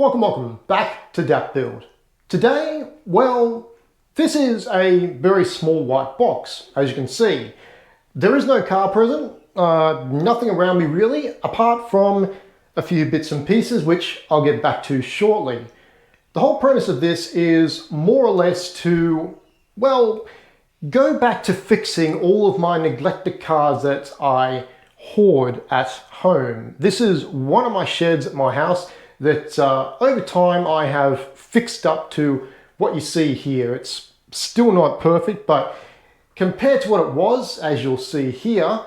Welcome back to DAT Build. Today, well, this is a very small white box, as you can see. There is no car present, nothing around me really, apart from a few bits and pieces, which I'll get back to shortly. The whole premise of this is more or less to, well, go back to fixing all of my neglected cars that I hoard at home. This is one of my sheds at my house that over time I have fixed up to what you see here. It's still not perfect, but compared to what it was, as you'll see here,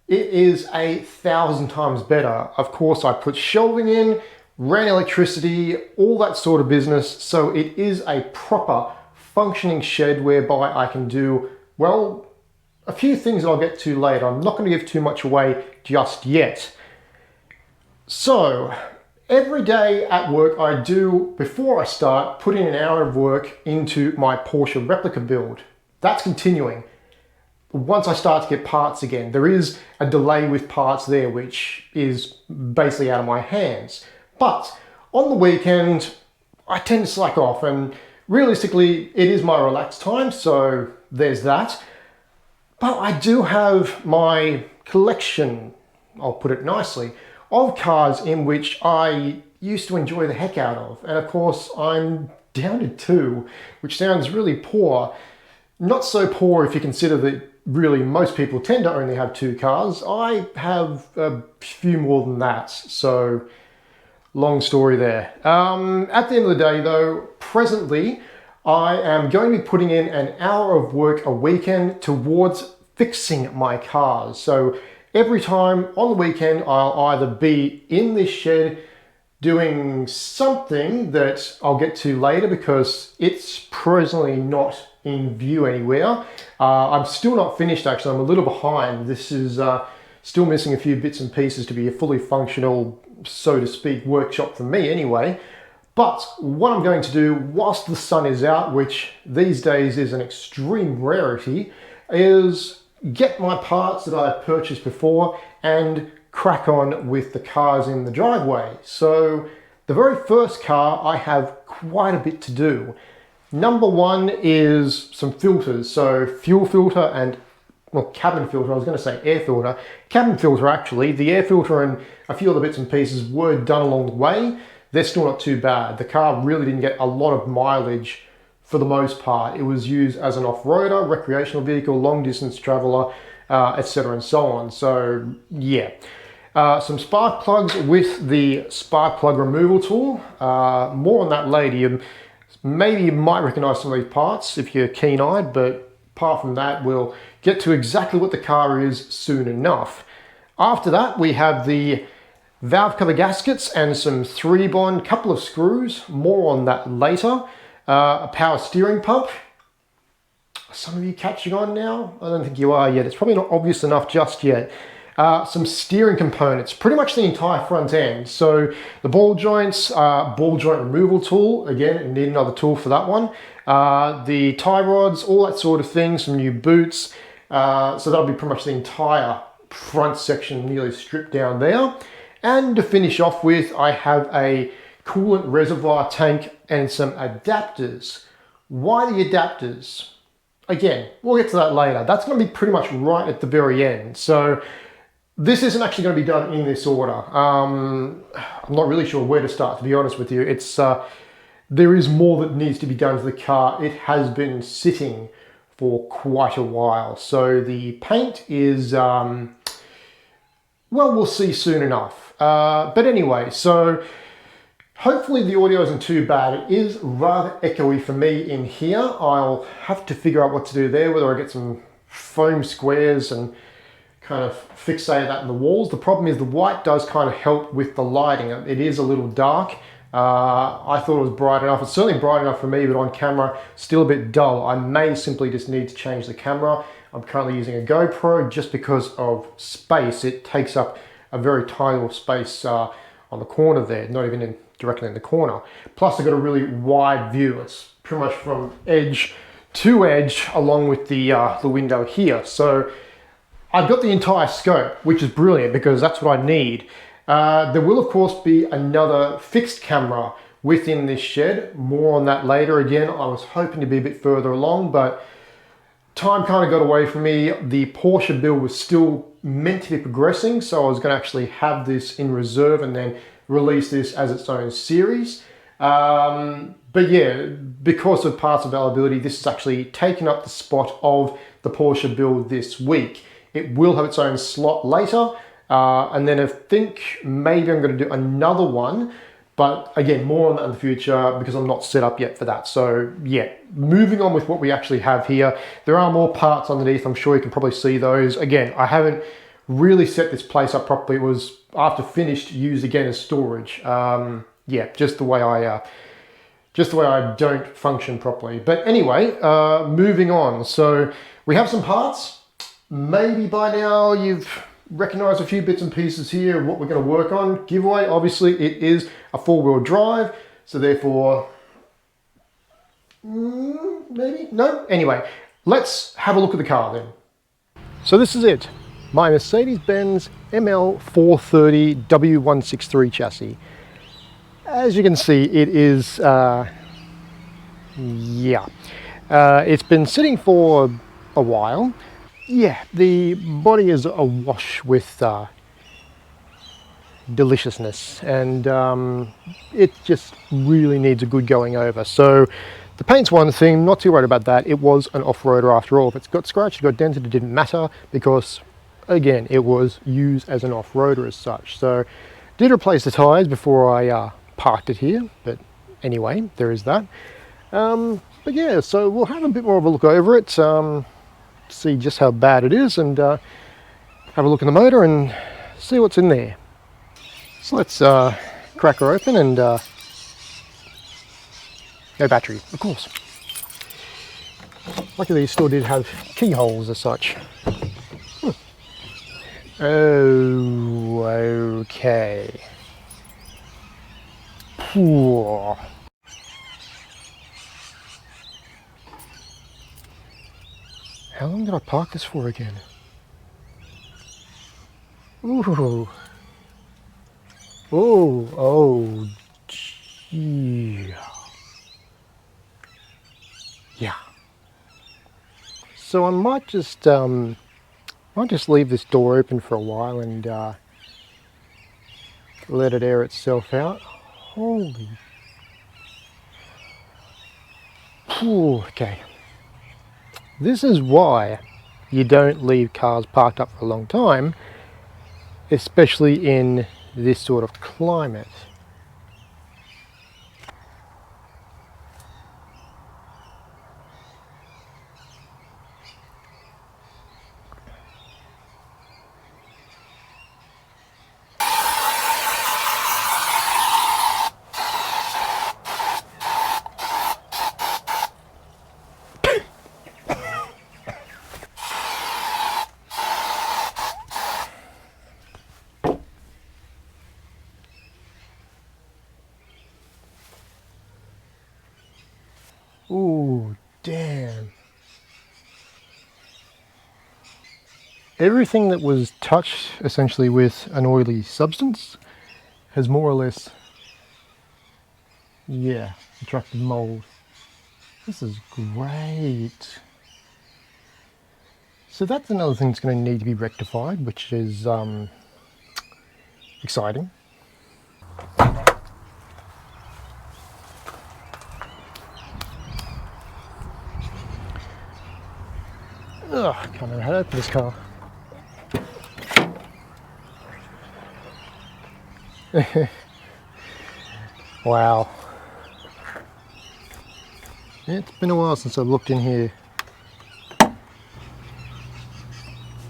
it is 1,000 times better. Of course, I put shelving in, ran electricity, all that sort of business, so it is a proper functioning shed whereby I can do, well, a few things I'll get to later. I'm not going to give too much away just yet. So, every day at work I do, before I start, put in an hour of work into my Porsche Replica build. That's continuing. Once I start to get parts again, there is a delay with parts there, which is basically out of my hands. But on the weekend, I tend to slack off, and realistically, it is my relaxed time, so there's that. But I do have my collection, I'll put it nicely, of cars in which I used to enjoy the heck out of. And of course, I'm down to 2, which sounds really poor. Not so poor if you consider that really most people tend to only have 2 cars. I have a few more than that, so long story there. At the end of the day though, presently, I am going to be putting in an hour of work a weekend towards fixing my cars. So every time on the weekend, I'll either be in this shed doing something that I'll get to later because it's presently not in view anywhere. I'm still not finished actually, I'm a little behind. This is still missing a few bits and pieces to be a fully functional, so to speak, workshop for me anyway. But what I'm going to do whilst the sun is out, which these days is an extreme rarity, is get my parts that I purchased before and crack on with the cars in the driveway. So the very first car, I have quite a bit to do. Number one is some filters. So fuel filter and, well, cabin filter, I was going to say air filter. Cabin filter actually, the air filter and a few other bits and pieces were done along the way. They're still not too bad. The car really didn't get a lot of mileage for the most part. It was used as an off-roader, recreational vehicle, long-distance traveler, etc. and so on. So, yeah. Some spark plugs with the spark plug removal tool. More on that later. Maybe you might recognize some of these parts if you're keen-eyed, but apart from that, we'll get to exactly what the car is soon enough. After that, we have the valve cover gaskets and some 3-bond, couple of screws. More on that later. A power steering pump. Are some of you catching on now? I don't think you are yet. It's probably not obvious enough just yet. Some steering components, pretty much the entire front end. So the ball joints, ball joint removal tool. Again, need another tool for that one. The tie rods, all that sort of thing, some new boots. So that'll be pretty much the entire front section nearly stripped down there. And to finish off with, I have a coolant reservoir tank and some adapters. Why the adapters? Again, we'll get to that later. That's going to be pretty much right at the very end. So this isn't actually going to be done in this order. I'm not really sure where to start, to be honest with you. It's there is more that needs to be done to the car. It has been sitting for quite a while. So the paint is, well, we'll see soon enough. But anyway, so hopefully the audio isn't too bad. It is rather echoey for me in here. I'll have to figure out what to do there, whether I get some foam squares and kind of fixate that in the walls. The problem is the white does kind of help with the lighting. It is a little dark. I thought it was bright enough. It's certainly bright enough for me, but on camera, still a bit dull. I may simply just need to change the camera. I'm currently using a GoPro just because of space. It takes up a very tiny little space on the corner there, not even directly in the corner. Plus I've got a really wide view. It's pretty much from edge to edge along with the window here. So I've got the entire scope, which is brilliant because that's what I need. There will of course be another fixed camera within this shed. More on that later. Again, I was hoping to be a bit further along, but time kind of got away from me. The Porsche build was still meant to be progressing, so I was going to actually have this in reserve and then release this as its own series. But yeah, because of parts availability, this is actually taken up the spot of the Porsche build this week. It will have its own slot later, and then I think maybe I'm going to do another one, but again, more on that in the future because I'm not set up yet for that. So yeah, moving on with what we actually have here. There are more parts underneath. I'm sure you can probably see those. Again, I haven't really set this place up properly. It was, after finished, used again as storage. Yeah, just the way I don't function properly. But anyway, moving on. So we have some parts. Maybe by now you've recognized a few bits and pieces here of what we're going to work on. Giveaway, obviously, it is a four-wheel drive, so therefore, maybe? No? Anyway, let's have a look at the car then. So this is it. My Mercedes-Benz ML430 W163 chassis. As you can see, it is, it's been sitting for a while. Yeah, the body is awash with deliciousness, and it just really needs a good going over. So the paint's one thing, not too worried about that. It was an off-roader after all. If it's got scratched, it got dented, it didn't matter because, again, it was used as an off-roader as such. So did replace the tyres before I parked it here, but anyway, there is that. But yeah, so we'll have a bit more of a look over it, see just how bad it is, and have a look in the motor and see what's in there. So let's crack her open, and no battery, of course. Luckily, these still did have keyholes as such. Oh, okay. Whew. How long did I park this for again? Ooh. Oh, gee. Yeah. So I might just leave this door open for a while and let it air itself out. Holy. Ooh, okay. This is why you don't leave cars parked up for a long time, especially in this sort of climate. Ooh, damn. Everything that was touched essentially with an oily substance has more or less, yeah, attracted mold. This is great. So that's another thing that's going to need to be rectified, which is exciting. Ugh, I can't remember how to open this car. Wow. It's been a while since I've looked in here.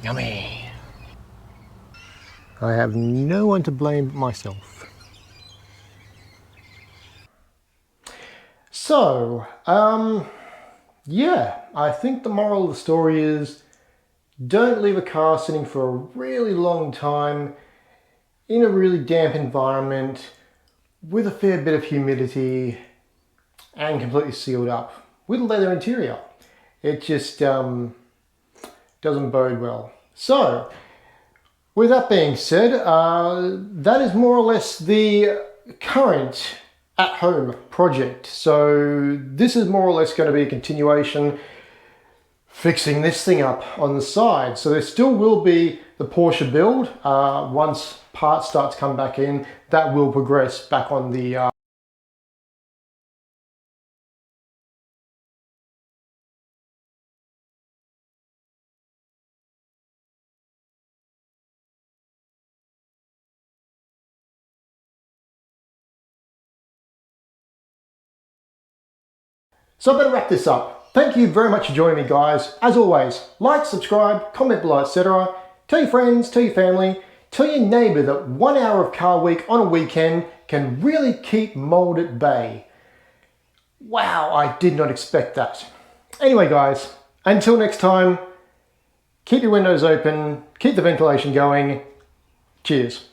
Yummy. I have no one to blame but myself. So, yeah, I think the moral of the story is don't leave a car sitting for a really long time in a really damp environment with a fair bit of humidity and completely sealed up with a leather interior. It just doesn't bode well. So, with that being said, that is more or less the current at-home project. So this is more or less going to be a continuation, fixing this thing up on the side. So there still will be the Porsche build. Once parts start to come back in, that will progress back on the So I better wrap this up. Thank you very much for joining me, guys. As always, like, subscribe, comment below, etc. Tell your friends, tell your family, tell your neighbour that 1 hour of car week on a weekend can really keep mold at bay. Wow, I did not expect that. Anyway, guys, until next time, keep your windows open, keep the ventilation going. Cheers.